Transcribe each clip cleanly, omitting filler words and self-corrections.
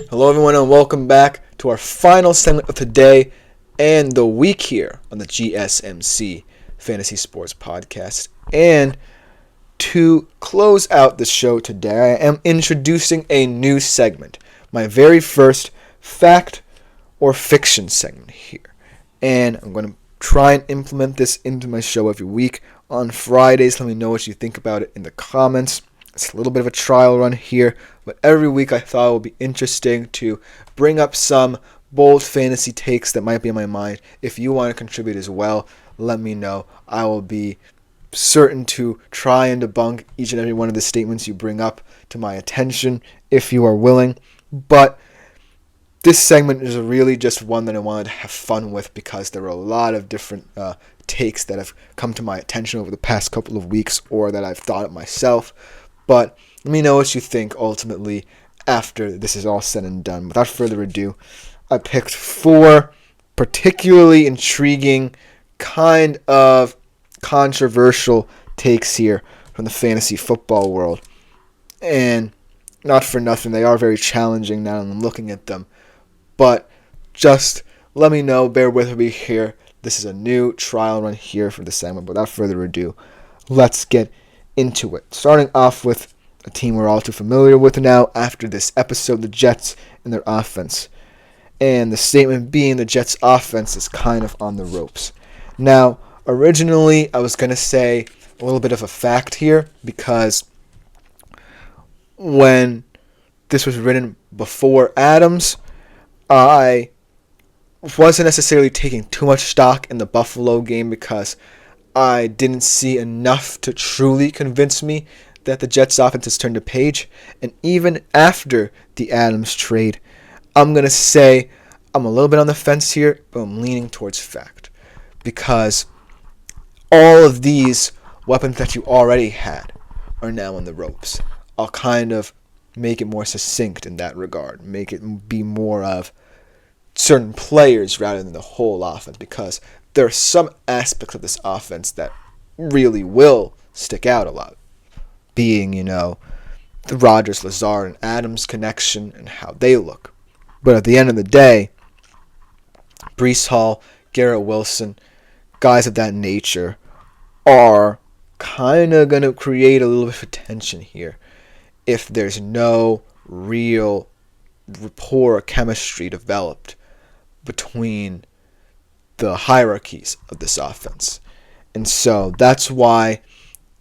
Hello everyone and welcome back to our final segment of today and the week here on the GSMC Fantasy Sports Podcast. And to close out the show today, I am introducing a new segment, my very first fact or fiction segment here. And I'm going to try and implement this into my show every week on Fridays. Let me know what you think about it in the comments. It's a little bit of a trial run here, but every week I thought it would be interesting to bring up some bold fantasy takes that might be on my mind. If you want to contribute as well, let me know. I will be certain to try and debunk each and every one of the statements you bring up to my attention if you are willing. But this segment is really just one that I wanted to have fun with because there are a lot of different takes that have come to my attention over the past couple of weeks or that I've thought of myself. But let me know what you think ultimately after this is all said and done. Without further ado, I picked 4 particularly intriguing, kind of controversial takes here from the fantasy football world. And not for nothing, they are very challenging now and I'm looking at them. But just let me know, bear with me here. This is a new trial run here for the segment. Without further ado, let's get into it. Starting off with a team we're all too familiar with now after this episode, the Jets and their offense. And the statement being the Jets' offense is kind of on the ropes. Now, originally, I was going to say a little bit of a fact here because when this was written before Adams, I wasn't necessarily taking too much stock in the Buffalo game because I didn't see enough to truly convince me that the Jets' offense has turned a page. And even after the Adams trade, I'm going to say I'm a little bit on the fence here, but I'm leaning towards fact. Because all of these weapons that you already had are now on the ropes. I'll kind of make it more succinct in that regard. Make it be more of certain players rather than the whole offense. Because there are some aspects of this offense that really will stick out a lot. Being, the Rodgers, Lazard, and Adams connection and how they look. But at the end of the day, Breece Hall, Garrett Wilson, guys of that nature are kind of going to create a little bit of tension here if there's no real rapport or chemistry developed between the hierarchies of this offense. And so that's why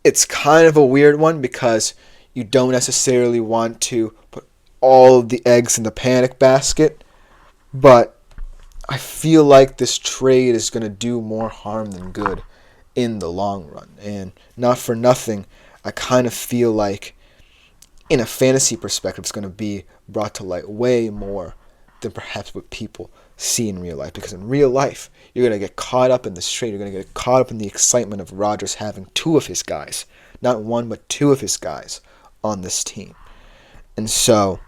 it's kind of a weird one because you don't necessarily want to put all of the eggs in the panic basket, but I feel like this trade is going to do more harm than good in the long run. And not for nothing, I kind of feel like in a fantasy perspective, it's going to be brought to light way more than perhaps what people see in real life. Because in real life, you're going to get caught up in this trade. You're going to get caught up in the excitement of Rodgers having 2 of his guys, not 1 but 2 of his guys on this team. And so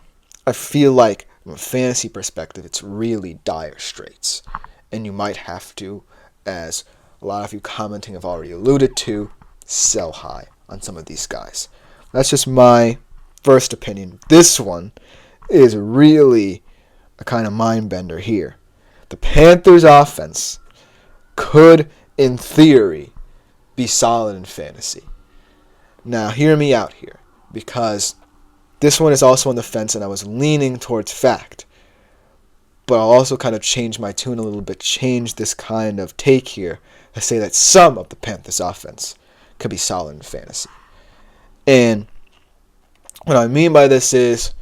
I feel like from a fantasy perspective, it's really dire straits. And you might have to, as a lot of you commenting have already alluded to, sell high on some of these guys. That's just my first opinion. This one is really a kind of mind bender here. The Panthers' offense could, in theory, be solid in fantasy. Now, hear me out here, because this one is also on the fence, and I was leaning towards fact. But I'll also kind of change my tune a little bit, change this kind of take here, to say that some of the Panthers' offense could be solid in fantasy. And what I mean by this is,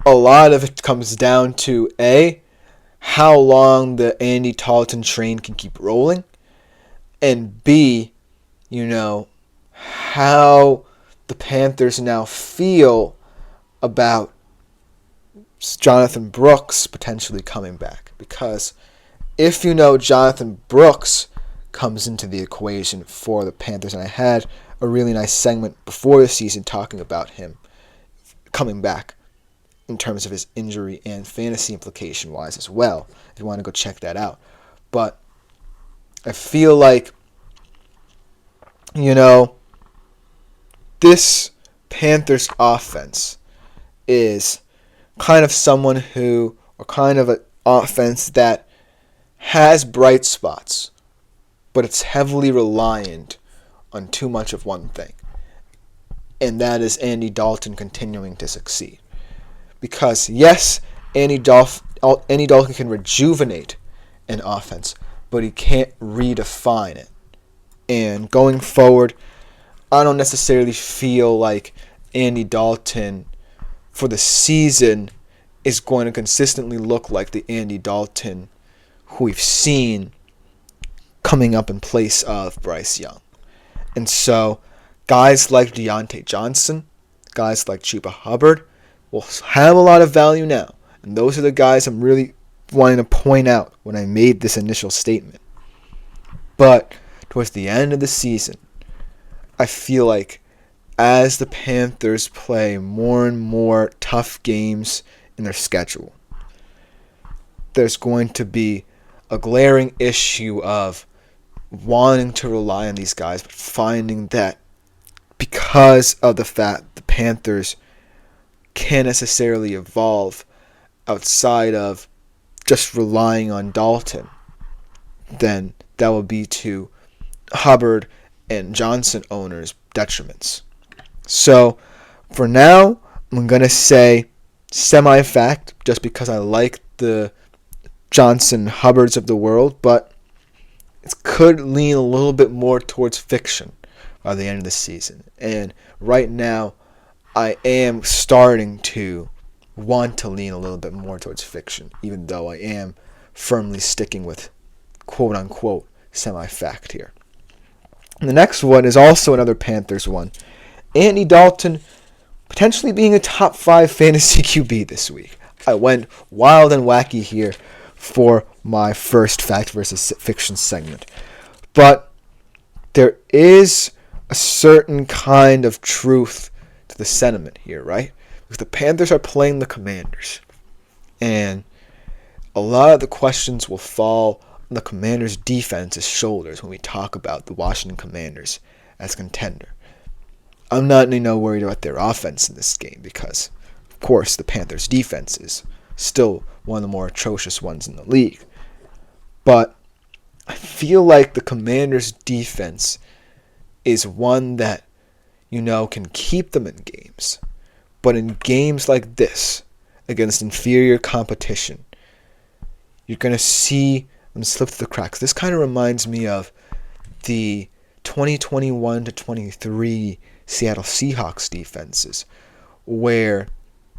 a lot of it comes down to A, how long the Andy Dalton train can keep rolling, and B, how the Panthers now feel about Jonathan Brooks potentially coming back. Because if Jonathan Brooks comes into the equation for the Panthers, and I had a really nice segment before the season talking about him coming back in terms of his injury and fantasy implication-wise as well, if you want to go check that out. But I feel like, this Panthers offense is kind of someone who, or kind of an offense that has bright spots, but it's heavily reliant on too much of one thing. And that is Andy Dalton continuing to succeed. Because, yes, Andy Dalton can rejuvenate an offense, but he can't redefine it. And going forward, I don't necessarily feel like Andy Dalton for the season is going to consistently look like the Andy Dalton who we've seen coming up in place of Bryce Young. And so, guys like Deontay Johnson, guys like Chuba Hubbard will have a lot of value now. And those are the guys I'm really wanting to point out when I made this initial statement. But towards the end of the season, I feel like as the Panthers play more and more tough games in their schedule, there's going to be a glaring issue of wanting to rely on these guys, but finding that because of the fact the Panthers can't necessarily evolve outside of just relying on Dalton, then that will be to Hubbard and Johnson owners' detriments. So, for now, I'm going to say semi-fact, just because I like the Johnson Hubbards of the world, but it could lean a little bit more towards fiction by the end of the season. And right now, I am starting to want to lean a little bit more towards fiction, even though I am firmly sticking with quote-unquote semi-fact here. And the next one is also another Panthers one. Andy Dalton potentially being a top 5 fantasy QB this week. I went wild and wacky here for my first fact versus fiction segment. But there is a certain kind of truth to the sentiment here, right? Because the Panthers are playing the Commanders. And a lot of the questions will fall on the Commanders' defense's shoulders when we talk about the Washington Commanders as contender. I'm not worried about their offense in this game because, of course, the Panthers' defense is still one of the more atrocious ones in the league. But I feel like the Commanders' defense is one that, can keep them in games. But in games like this, against inferior competition, you're going to see them slip through the cracks. This kind of reminds me of the 2021-23 Seattle Seahawks defenses, where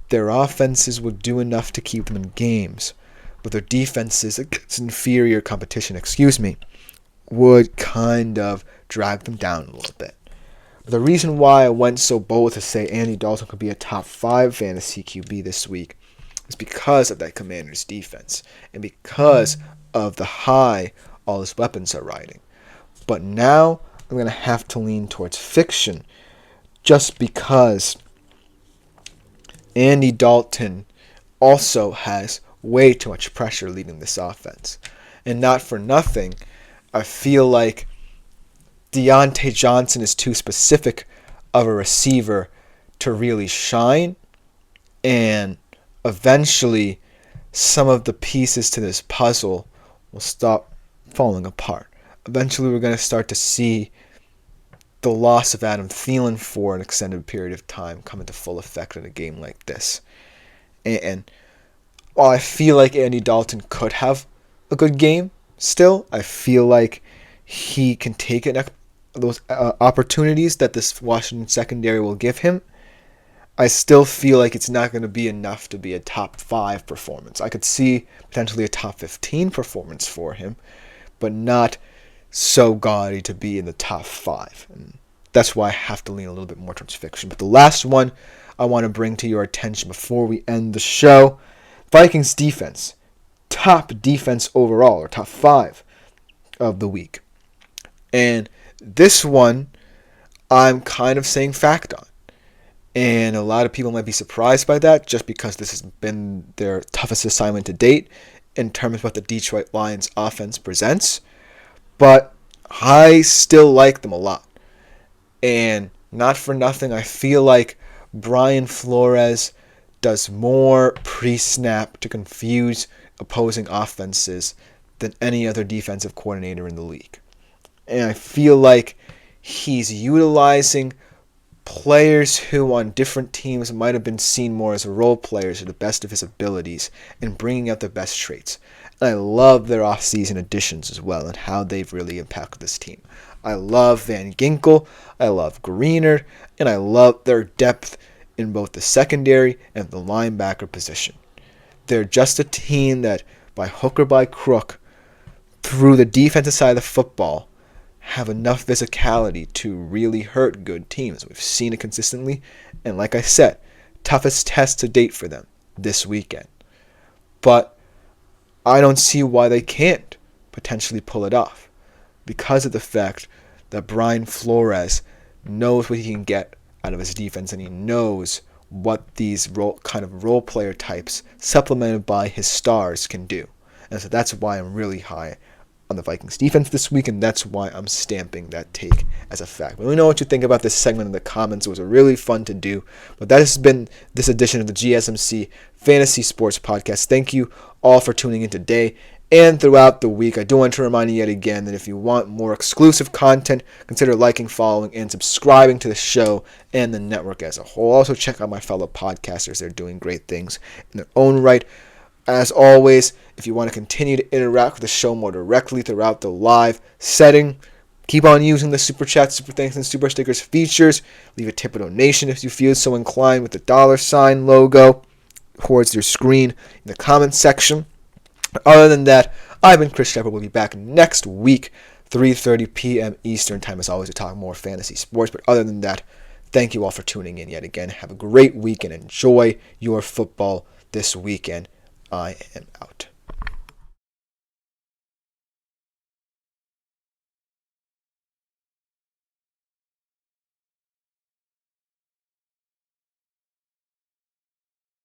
their offenses would do enough to keep them in games, but their defenses against inferior competition, would kind of drag them down a little bit. The reason why I went so bold to say Andy Dalton could be a top 5 fantasy QB this week is because of that Commanders defense and because of the high all his weapons are riding. But now I'm going to have to lean towards fiction just because Andy Dalton also has way too much pressure leading this offense. And not for nothing, I feel like Deontay Johnson is too specific of a receiver to really shine. And eventually, some of the pieces to this puzzle will stop falling apart. Eventually, we're going to start to see the loss of Adam Thielen for an extended period of time come into full effect in a game like this. And while I feel like Andy Dalton could have a good game still, I feel like he can take those opportunities that this Washington secondary will give him. I still feel like it's not going to be enough to be a top 5 performance. I could see potentially a top 15 performance for him, but not so gaudy to be in the top 5. And that's why I have to lean a little bit more towards fiction. But the last one I want to bring to your attention before we end the show, Vikings defense. Top defense overall, or top 5 of the week. And this one, I'm kind of saying fact on. And a lot of people might be surprised by that just because this has been their toughest assignment to date in terms of what the Detroit Lions offense presents. But I still like them a lot. And not for nothing, I feel like Brian Flores does more pre-snap to confuse opposing offenses than any other defensive coordinator in the league. And I feel like he's utilizing players who on different teams might have been seen more as role players to the best of his abilities and bringing out their best traits. And I love their offseason additions as well and how they've really impacted this team. I love Van Ginkel, I love Greener, and I love their depth in both the secondary and the linebacker position. They're just a team that, by hook or by crook, through the defensive side of the football, have enough physicality to really hurt good teams. We've seen it consistently, and like I said, toughest test to date for them this weekend. But I don't see why they can't potentially pull it off because of the fact that Brian Flores knows what he can get out of his defense, and he knows what these kind of role player types supplemented by his stars can do. And so that's why I'm really high on the Vikings defense this week, and that's why I'm stamping that take as a fact. Let me know what you think about this segment in the comments. It was really fun to do. But that has been this edition of the GSMC Fantasy Sports Podcast. Thank you all for tuning in today and throughout the week. I do want to remind you yet again that if you want more exclusive content, consider liking, following, and subscribing to the show and the network as a whole. Also, check out my fellow podcasters. They're doing great things in their own right. As always, if you want to continue to interact with the show more directly throughout the live setting, keep on using the Super Chat, Super Thanks, and Super Stickers features. Leave a tip or donation if you feel so inclined with the $ logo towards your screen in the comments section. Other than that, I've been Chris Shepard. We'll be back next week, 3:30 p.m. Eastern Time, as always, to talk more fantasy sports. But other than that, thank you all for tuning in yet again. Have a great week and enjoy your football this weekend. I am out.